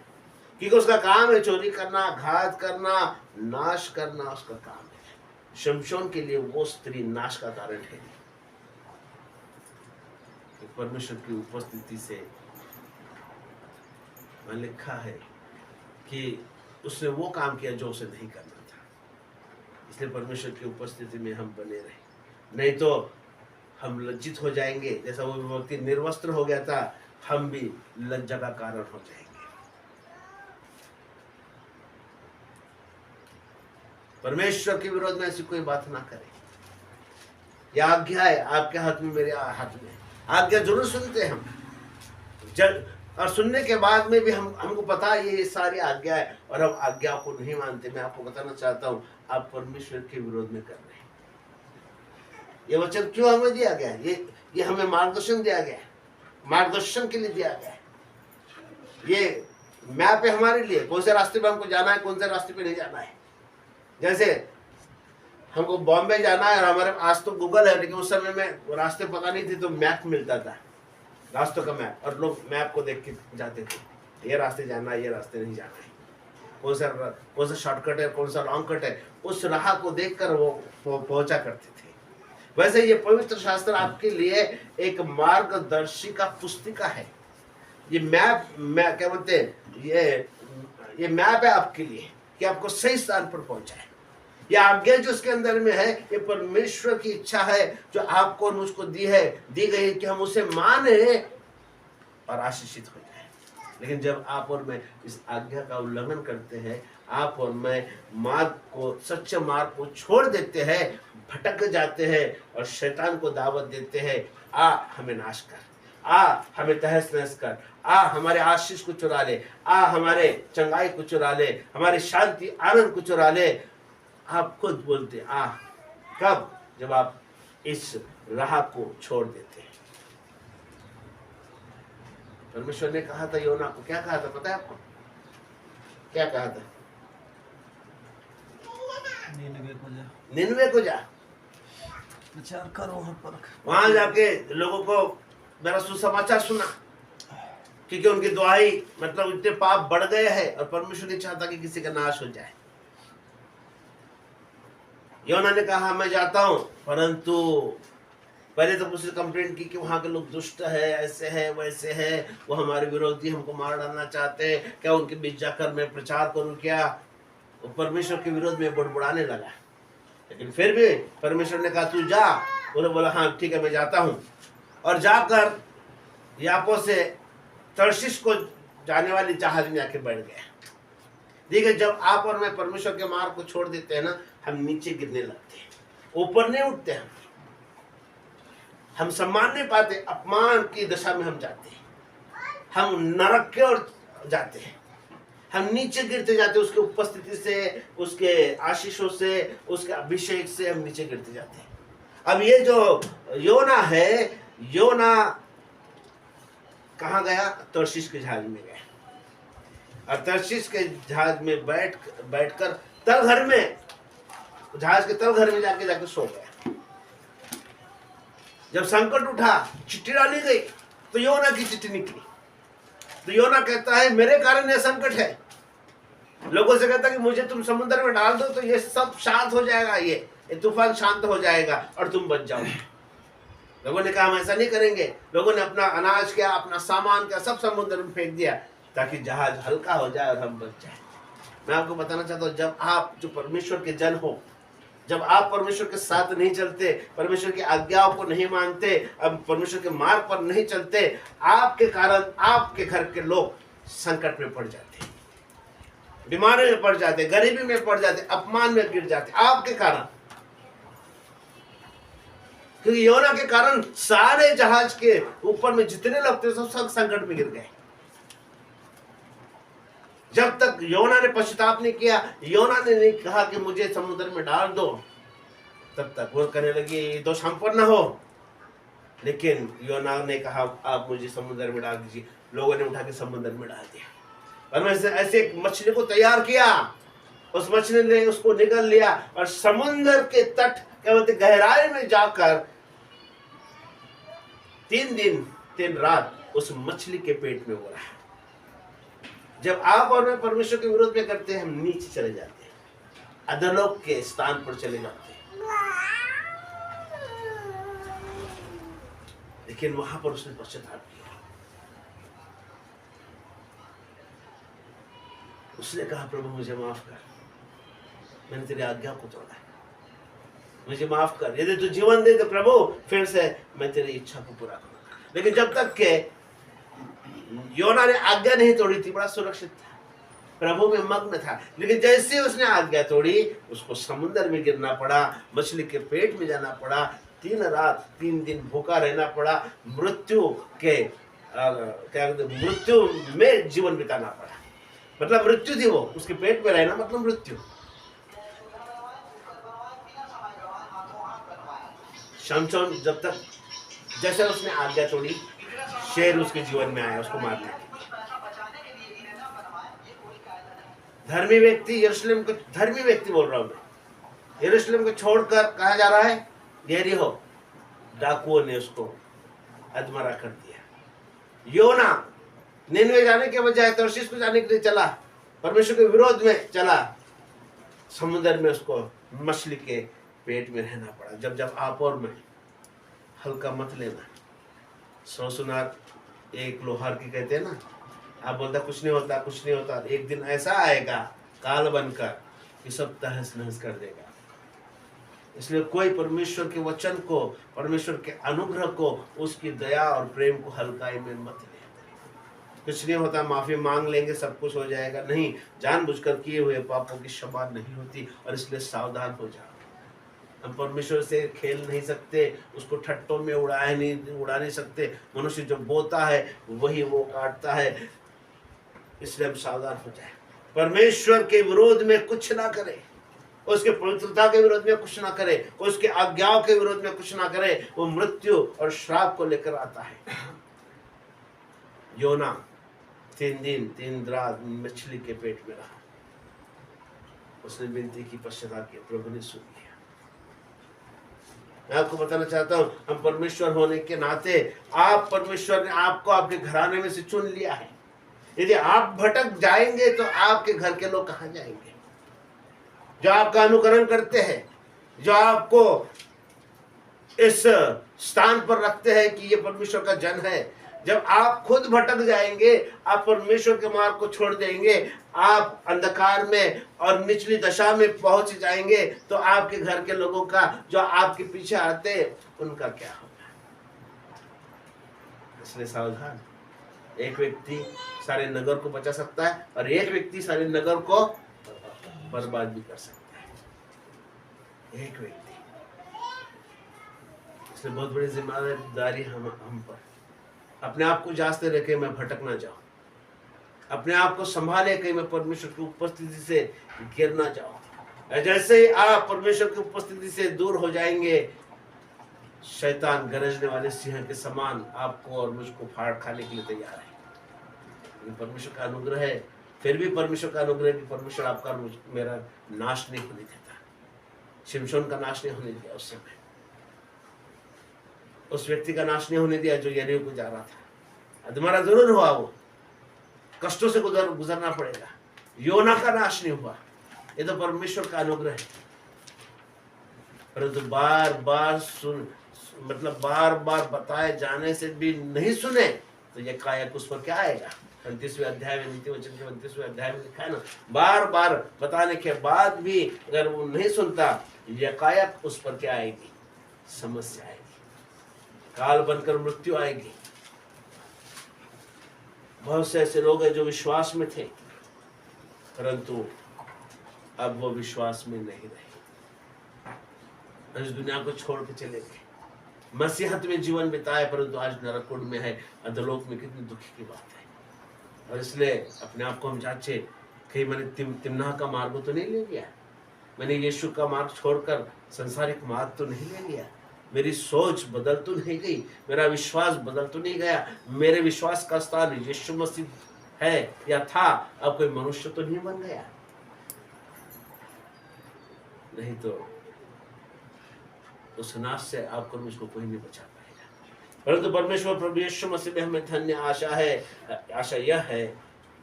क्योंकि उसका काम है चोरी करना, घात करना, नाश करना, उसका काम है। शिमशोन के लिए वो स्त्री नाश का कारण है। परमेश्वर की उपस्थिति से वहां लिखा है कि उसने वो काम किया जो उसे नहीं करना था। इसलिए परमेश्वर की उपस्थिति में हम बने रहे, नहीं तो हम लज्जित हो जाएंगे। जैसा वो व्यक्ति निर्वस्त्र हो गया था, हम भी लज्जा का कारण हो जाएंगे। परमेश्वर के विरोध में ऐसी कोई बात ना करें। यह आज्ञा है आपके हाथ में, मेरे हाथ में। आज्ञा जरूर सुनते हैं हम, और सुनने के बाद में भी हमको पता है ये सारी आज्ञा है, और हम आज्ञा को नहीं मानते। मैं आपको बताना चाहता हूँ, आप परमेश्वर के विरोध में कर रहे हैं। ये वचन क्यों हमें दिया गया है? ये हमें मार्गदर्शन दिया गया है, मार्गदर्शन के लिए दिया गया है। ये मैप है हमारे लिए, कौन से रास्ते पे हमको जाना है, कौन से रास्ते पे नहीं जाना है। जैसे हमको बॉम्बे जाना है और हमारे आज तो गूगल है, लेकिन उस समय में वो रास्ते पता नहीं थे तो मैप मिलता था, रास्तों का मैप, और लोग मैप को देख के जाते थे, ये रास्ते जाना है, ये रास्ते नहीं जाना है। कौन सा शॉर्टकट है, कौन सा लॉन्ग कट है, उस राह को देखकर वो पहुंचा करते थे। वैसे ये पवित्र शास्त्र आपके लिए एक मार्गदर्शिका पुस्तिका है। ये मैप क्या बोलते हैं, ये मैप है आपके लिए कि आपको सही स्थान पर पहुंचाए। ये आज्ञा जो उसके अंदर में है, ये परमेश्वर की इच्छा है जो आपको और मुझको दी गई है कि हम उसे माने और आशीषित हो जाए। लेकिन जब आप और मैं इस आज्ञा का उल्लंघन करते हैं, आप और मैं सच्चे मार्ग को छोड़ देते हैं, भटक जाते हैं और शैतान को दावत देते हैं, आ हमें नाश कर, आ हमें तहस नहस कर, आ हमारे आशीष को चुरा ले, आ हमारे चंगाई को चुरा ले, हमारी शांति आनंद को चुरा ले। आप खुद बोलते आ कब? जब आप इस राह को छोड़ देते हैं। परमेश्वर ने कहा था योना को, क्या कहा था पता है आपको? क्या कहा था? निनवे को जा, विचार करो हर परख। वहां जाके लोगों को मेरा सुसमाचार सुना, क्योंकि उनकी दुआई मतलब इतने पाप बढ़ गए हैं और परमेश्वर नहीं चाहता कि किसी का नाश हो जाए। योना ने कहा मैं जाता हूं, परंतु पहले तो मुझसे कंप्लेंट की कि वहां के लोग दुष्ट है, ऐसे है वैसे है, वो हमारे विरोधी, हमको मार डालना चाहते हैं, क्या उनके बीच जाकर मैं प्रचार करूं क्या? वो परमेश्वर के विरोध में बुड़बुड़ाने लगा। लेकिन फिर भी परमेश्वर ने कहा तू जा। उन्होंने बोला हाँ ठीक है मैं जाता हूं, और जाकर यापो से तर्शीश को जाने वाली जहाज में आके बैठ गया। देखिए, जब आप और मैं परमेश्वर के मार्ग को छोड़ देते हैं ना, हम नीचे गिरने लगते हैं, ऊपर नहीं उठते, हम सम्मान नहीं पाते, अपमान की दशा में हम जाते हैं, हम नरक की ओर जाते हैं, हम नीचे गिरते जाते हैं। उसके उपस्थिति से, उसके आशीषों से, उसके अभिषेक से हम नीचे गिरते जाते हैं। अब ये जो योना है, योना कहाँ गया? तर्शीश के जहाज में गया, और तर्शीश के जहाज में बैठकर तलघर में, जहाज के तलघर में जाके सो गया। जब संकट उठा, चिट्ठी डाली गई, तो योना की चिट्ठी निकली। तो योना कहता है मेरे कारण यह संकट है। लोगों से कहता है कि मुझे तुम समुद्र में डाल दो तो ये सब शांत हो जाएगा, ये तूफान शांत हो जाएगा और तुम बच जाओगे। लोगों ने कहा हम ऐसा नहीं करेंगे। लोगों ने अपना अनाज क्या, अपना सामान क्या, सब समुद्र में फेंक दिया ताकि जहाज हल्का हो जाए और हम बच जाए। मैं आपको बताना चाहता हूँ, जब आप जो परमेश्वर के जन हो, जब आप परमेश्वर के साथ नहीं चलते, परमेश्वर की आज्ञाओं को नहीं मानते, अब परमेश्वर के मार्ग पर नहीं चलते, आपके कारण आपके घर के लोग संकट में पड़ जाते, बीमारी में पड़ जाते, गरीबी में पड़ जाते, अपमान में गिर जाते, आपके कारण। क्योंकि योना के कारण सारे जहाज के ऊपर में जितने लोग थे सब संकट में गिर गए। जब तक योना ने पश्चाताप नहीं किया, योना ने नहीं कहा कि मुझे समुद्र में डाल दो, तब तक वो कहने लगी दोष हम पर न हो। लेकिन योना ने कहा आप मुझे समुद्र में डाल दीजिए। लोगों ने उठा के समुद्र में डाल दिया और वैसे ऐसे एक मछली को तैयार किया। उस मछली ने उसको निगल लिया और समुद्र के तट क्या बोलते गहराई में जाकर 3 दिन 3 रात उस मछली के पेट में हो रहा है। जब आप और मैं परमेश्वर के विरोध में करते हैं, हम नीचे चले जाते हैं, अधोलोक के स्थान पर चले जाते हैं। लेकिन वहां पर उसने पश्चाताप किया। उसने कहा प्रभु मुझे माफ कर, मैंने तेरी आज्ञा को तोड़ा है, मुझे माफ कर। यदि तू जीवन दे तो प्रभु फिर से मैं तेरी इच्छा को पूरा करूंगा। लेकिन जब तक के योना ने आज्ञा नहीं तोड़ी थी, बड़ा सुरक्षित था, प्रभु में मग्न था। लेकिन जैसे उसने आज्ञा तोड़ी, उसको समुद्र में गिरना पड़ा, मछली के पेट में जाना पड़ा, 3 रात 3 दिन भूखा रहना पड़ा, मृत्यु में जीवन बिताना पड़ा। मतलब मृत्यु थी वो, उसके पेट में रहना मतलब मृत्यु। शमशोन जब तक जैसे उसने आज्ञा तोड़ी, शेर उसके जीवन में आया उसको मारने। धर्मी व्यक्ति यरूशलेम को, धर्मी व्यक्ति बोल रहा हूं मैं, यरूशलेम को छोड़कर कहा जा रहा है यरीहो। डाकुओं ने उसको अधमरा कर दिया। योना निनवे जाने के बजाय तर्शीश को जाने के लिए चला, परमेश्वर के विरोध में चला, समुद्र में उसको मछली के पेट में रहना पड़ा। जब जब आप और मैं, हल्का मत लेना। 100 सुनार एक लोहार की कहते हैं ना, आप बोलता कुछ नहीं होता, कुछ नहीं होता, एक दिन ऐसा आएगा काल बनकर कि सब तहस नहस कर देगा। इसलिए कोई परमेश्वर के वचन को, परमेश्वर के अनुग्रह को, उसकी दया और प्रेम को हल्काई में मत ले। कुछ नहीं होता, माफी मांग लेंगे, सब कुछ हो जाएगा, नहीं। जानबूझकर किए हुए पापों की क्षमा नहीं होती, और इसलिए सावधान हो जाओ। हम परमेश्वर से खेल नहीं सकते, उसको ठट्टों में उड़ा नहीं सकते। मनुष्य जो बोता है वही वो काटता है, इसलिए हम सावधान हो जाए। परमेश्वर के विरोध में कुछ ना करे, उसके पवित्रता के विरोध में कुछ ना करे, उसके आज्ञाओं के विरोध में कुछ ना करे, वो मृत्यु और श्राप को लेकर आता है। योना 3 दिन 3 रात मछली के पेट में रहा, उसने विनती की, पश्चाताप किया, प्रभु ने सुन लिया। मैं आपको बताना चाहता हूं, हम परमेश्वर होने के नाते, आप परमेश्वर ने आपको आपके घराने में से चुन लिया है। यदि आप भटक जाएंगे तो आपके घर के लोग कहां जाएंगे? जो आपका अनुकरण करते हैं, जो आपको इस स्थान पर रखते हैं कि ये परमेश्वर का जन है, जब आप खुद भटक जाएंगे, आप परमेश्वर के मार्ग को छोड़ देंगे, आप अंधकार में और निचली दशा में पहुंच जाएंगे, तो आपके घर के लोगों का, जो आपके पीछे आते हैं, उनका क्या होगा? इसलिए सावधान। एक व्यक्ति सारे नगर को बचा सकता है, और एक व्यक्ति सारे नगर को बर्बाद भी कर सकता है। एक व्यक्ति। इसलिए बहुत बड़ी जिम्मेदारी हम पर। अपने आप को जांचते रहे कि मैं भटक ना जाऊं, अपने आप को संभाले कहीं मैं परमेश्वर की उपस्थिति से गिर ना जाऊं। जैसे ही आप परमेश्वर की उपस्थिति से दूर हो जाएंगे, शैतान गरजने वाले सिंह के समान आपको और मुझको फाड़ खाने के लिए तैयार है। लेकिन परमेश्वर का अनुग्रह है, फिर भी परमेश्वर का अनुग्रह कि परमेश्वर आपका मेरा नाश नहीं होने देता। शिमशोन का नाश नहीं होने दिया, उस समय उस व्यक्ति का नाश नहीं होने दिया जो यरीहो को जा रहा था। तुम्हारा जरूर हुआ, वो कष्टों से गुजरना पड़ेगा। योना का नाश नहीं हुआ, ये तो परमेश्वर का अनुग्रह है। परंतु बार बार बताए जाने से भी नहीं सुने, तो ये कायक उस पर क्या आएगा? 29वें अध्याय में, नीति वचन के 29वें अध्याय में लिखा है ना, बार बार बताने के बाद भी अगर वो नहीं सुनता, यकायक उस पर क्या आएगी? समस्या आएगी, काल बनकर मृत्यु आएगी। बहुत से ऐसे लोग हैं जो विश्वास में थे, परंतु अब वो विश्वास में नहीं रहे, इस दुनिया को छोड़ के चले गए। मसीहत में जीवन बिताए, परंतु आज नरकुंड में है, अधोलोक में। कितनी दुखी की बात है। और इसलिए अपने आप को हम जांचे, कहीं मैंने तिम्नाह का मार्ग तो नहीं ले लिया, मैंने यीशु का मार्ग छोड़कर संसारिक मार्ग तो नहीं ले लिया, मेरी सोच बदल तो नहीं गई, मेरा विश्वास बदल तो नहीं गया, मेरे विश्वास का स्थान यीशु मसीह है या था, अब कोई मनुष्य तो नहीं बन गया। नहीं तो उस नाश से आपको मुझको कोई नहीं बचा पाएगा। परंतु परमेश्वर प्रभु यीशु मसीह में हमें धन्य आशा यह है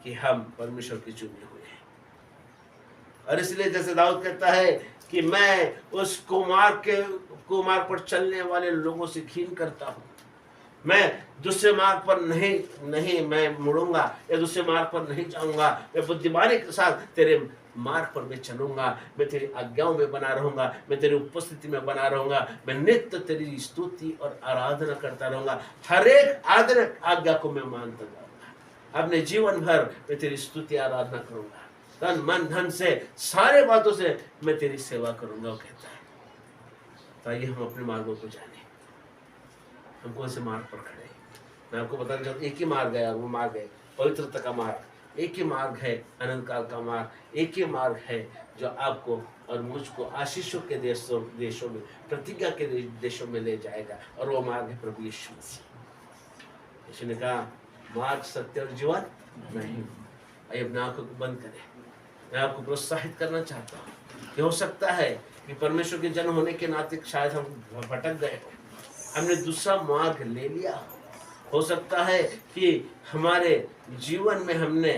कि हम परमेश्वर के चुने हुए हैं। और इसलिए जैसे दाऊद कहता है कि मैं उस कुमार्ग पर चलने वाले लोगों से घिन करता हूँ, मैं दूसरे मार्ग पर नहीं मैं मुड़ूंगा, या दूसरे मार्ग पर नहीं जाऊंगा, मैं बुद्धिमानी के साथ तेरे मार्ग पर मैं चलूंगा, मैं तेरी आज्ञाओं में बना रहूंगा, मैं तेरी उपस्थिति में बना रहूंगा, मैं नित्य तेरी स्तुति और आराधना करता रहूंगा, हर एक आज्ञा को मैं मानता जाऊंगा, अपने जीवन भर मैं तेरी स्तुति आराधना करूंगा, तन मन धन से सारे बातों से मैं तेरी सेवा करूंगा। वो कहता है। तो आइए हम अपने मार्गों को जाने, हम कौन से मार्ग पर खड़े हैं। मैं आपको बताना चाहता हूँ, एक ही मार्ग है, और वो मार्ग है पवित्रता का मार्ग, एक ही मार्ग है अनंत काल का मार्ग, एक ही मार्ग है जो आपको और मुझको आशीषों के देशों में, प्रतिज्ञा के देशों में ले जाएगा, और वो मार्ग है प्रभु यीशु मसीह। यीशु ने कहा मार्ग, सत्य और जीवन नहीं। आइए अपने आंखों को बंद करें। मैं आपको प्रोत्साहित करना चाहता हूँ कि हो सकता है कि परमेश्वर के जन्म होने के नाते शायद हम भटक गए हो, हमने दूसरा मार्ग ले लिया। हो सकता है कि हमारे जीवन में हमने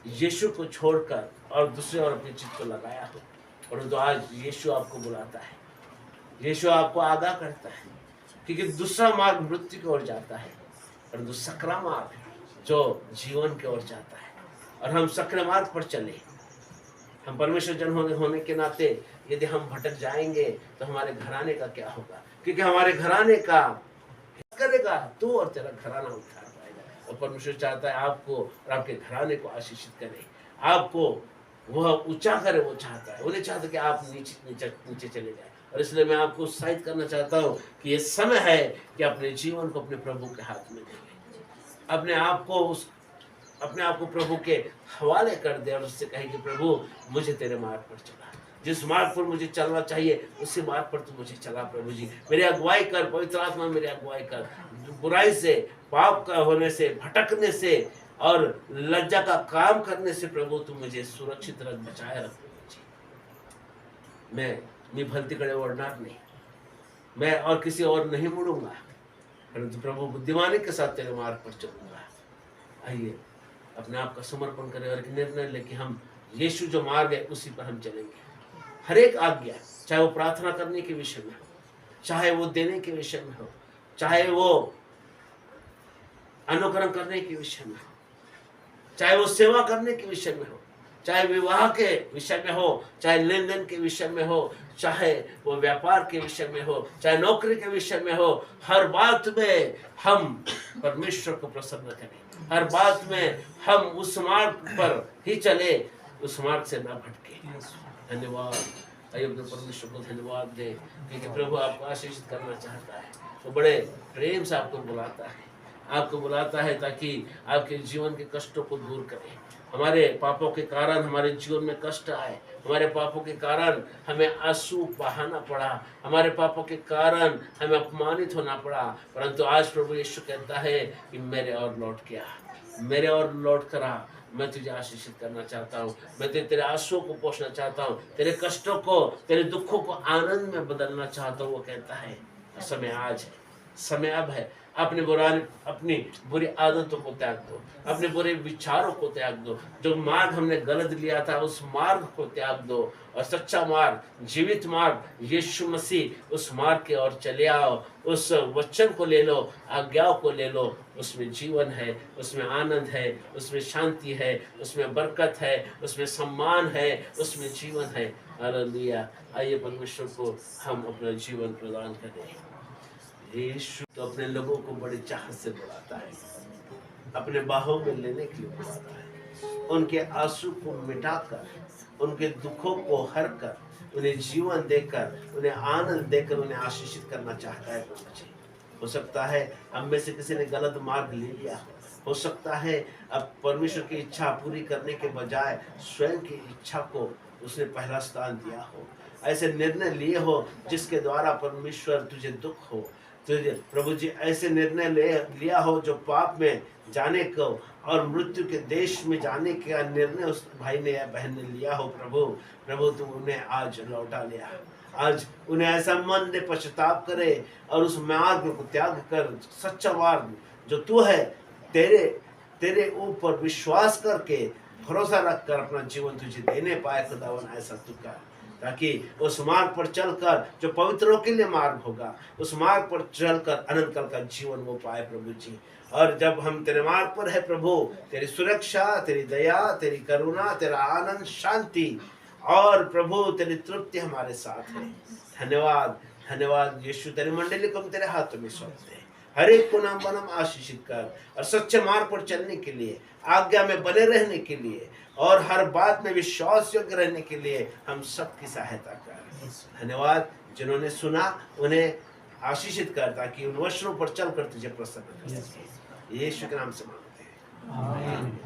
यीशु को छोड़कर और दूसरे और अपने चित्त को लगाया हो, परंतु आज यीशु आपको बुलाता है, यीशु आपको आगाह करता है, क्योंकि दूसरा मार्ग मृत्यु की ओर जाता है परंतु सकरा मार्ग जो जीवन की ओर जाता है। और हम सकरा मार्ग पर चले, हम परमेश्वर जन होने के नाते यदि हम भटक जाएंगे तो हमारे घराने का क्या होगा, क्योंकि हमारे घराने का करेगा तू और तेरा घराना उद्धार पाएगा। और परमेश्वर चाहता है आपको और आपके घराने को आशीषित करे, आपको वह ऊंचा करे, वो चाहता है, वो नहीं चाहता कि आप नीचे चले जाए। और इसलिए मैं आपको उत्साहित करना चाहता हूँ कि ये समय है कि अपने जीवन को अपने प्रभु के हाथ में दें, अपने आप को प्रभु के हवाले कर दे और उससे कहे कि प्रभु मुझे तेरे मार्ग पर चला, जिस मार्ग पर मुझे चलना चाहिए उसी मार्ग पर तू मुझे चला। प्रभु जी मेरी अगुवाई कर, पवित्र आत्मा मेरी अगुवाई कर, बुराई से, पाप का होने से, भटकने से और लज्जा का काम करने से प्रभु तू मुझे सुरक्षित रख, बचाए रख। प्रभु जी मैं भलतीकडे ओढणार नहीं, मैं और किसी और नहीं मुड़ूंगा, परंतु प्रभु बुद्धिमानी के साथ तेरे मार्ग पर चलूंगा। आइए अपने आप का समर्पण करें और एक निर्णय ले कि हम यीशु जो मार्ग है उसी पर हम चलेंगे। हर एक आज्ञा, चाहे वो प्रार्थना करने के विषय में हो, चाहे वो देने के विषय में हो, चाहे वो अनुकरण करने के विषय में हो, चाहे वो सेवा करने के विषय में हो, चाहे विवाह के विषय में हो, चाहे लेन देन के विषय में हो, चाहे वो व्यापार के विषय में हो, चाहे नौकरी के विषय में हो, हर बात में हम परमेश्वर को प्रसन्न करें, हर बात में हम उस मार्ग पर ही चले, उस मार्ग से ना भटके। धन्यवाद। आइए अपने परमेश्वर को धन्यवाद दें, क्योंकि प्रभु आपको आशीषित करना चाहता है, वो बड़े प्रेम से आपको बुलाता है ताकि आपके जीवन के कष्टों को दूर करे। हमारे पापों के कारण हमारे जीवन में कष्ट आए, हमारे पापों के कारण हमें आंसू बहाना पड़ा, हमारे पापों के कारण हमें अपमानित होना पड़ा, परंतु आज प्रभु यीशु कहता है कि मेरे और लौट कर आ, मैं तुझे आशीषित करना चाहता हूँ, मैं तेरे आंसुओं को पोंछना चाहता हूँ, तेरे कष्टों को, तेरे दुखों को आनंद में बदलना चाहता हूँ। वो कहता है समय आज है, समय अब है। अपनी बुरी आदतों को त्याग दो, अपने बुरे विचारों को त्याग दो, जो मार्ग हमने गलत लिया था उस मार्ग को त्याग दो और सच्चा मार्ग, जीवित मार्ग यीशु मसीह, उस मार्ग के ओर चले आओ। उस वचन को ले लो, आज्ञाओं को ले लो, उसमें जीवन है, उसमें आनंद है, उसमें शांति है, उसमें बरकत है, उसमें सम्मान है, उसमें जीवन है। हालेलुया। आइए परमेश्वर को हम अपना जीवन प्रदान करें। यीशु तो अपने लोगों को बड़े चाह से बुलाता है, अपने बाहों में लेने के लिए बुलाता है, उनके आंसू को मिटाकर, उनके दुखों को हर कर, उन्हें जीवन देकर, उन्हें आनंद देकर उन्हें आशीषित करना चाहता है। हो सकता है हम में से किसी ने गलत मार्ग ले लिया, हो सकता है अब परमेश्वर की इच्छा पूरी करने के बजाय स्वयं की इच्छा को उसने पहला स्थान दिया हो, ऐसे निर्णय लिए हो जिसके द्वारा परमेश्वर तुझे दुख हो, तुझे प्रभु जी ऐसे निर्णय लिया हो जो पाप में जाने को और मृत्यु के देश में जाने का निर्णय उस भाई ने या बहन ने लिया हो। प्रभु तुम उन्हें आज लौटा लिया, आज उन्हें ऐसा मन में पश्चाताप करे और उस मार्ग को त्याग कर सच्चा मार्ग जो तू है, तेरे ऊपर विश्वास करके भरोसा रख कर अपना जीवन तुझे देने पाए। खुदावन ऐसा तू कर, ताकि उस मार्ग पर चलकर जो पवित्रों के लिए मार्ग होगा, उस मार्ग पर चलकर अनंत काल का जीवन वो पाए प्रभु जी। और जब हम तेरे मार्ग पर है प्रभु, तेरी सुरक्षा, तेरी दया, तेरी करुणा, तेरा आनंद, शांति और प्रभु तेरी तृप्ति हमारे साथ है। धन्यवाद यीशु। तेरी मंडली को हम तेरे हाथों में सौंपते हैं, हर एक को नाम बनम आशीषित कर और सच्चे मार्ग पर चलने के लिए, आज्ञा में बने रहने के लिए और हर बात में विश्वास योग्य रहने के लिए हम सबकी सहायता कर। धन्यवाद। जिन्होंने सुना उन्हें आशीषित कर, ताकि उन वचनों पर चलकर तुझे प्रसन्न कर सके। यीशु के नाम से मांगते हैं, आमीन।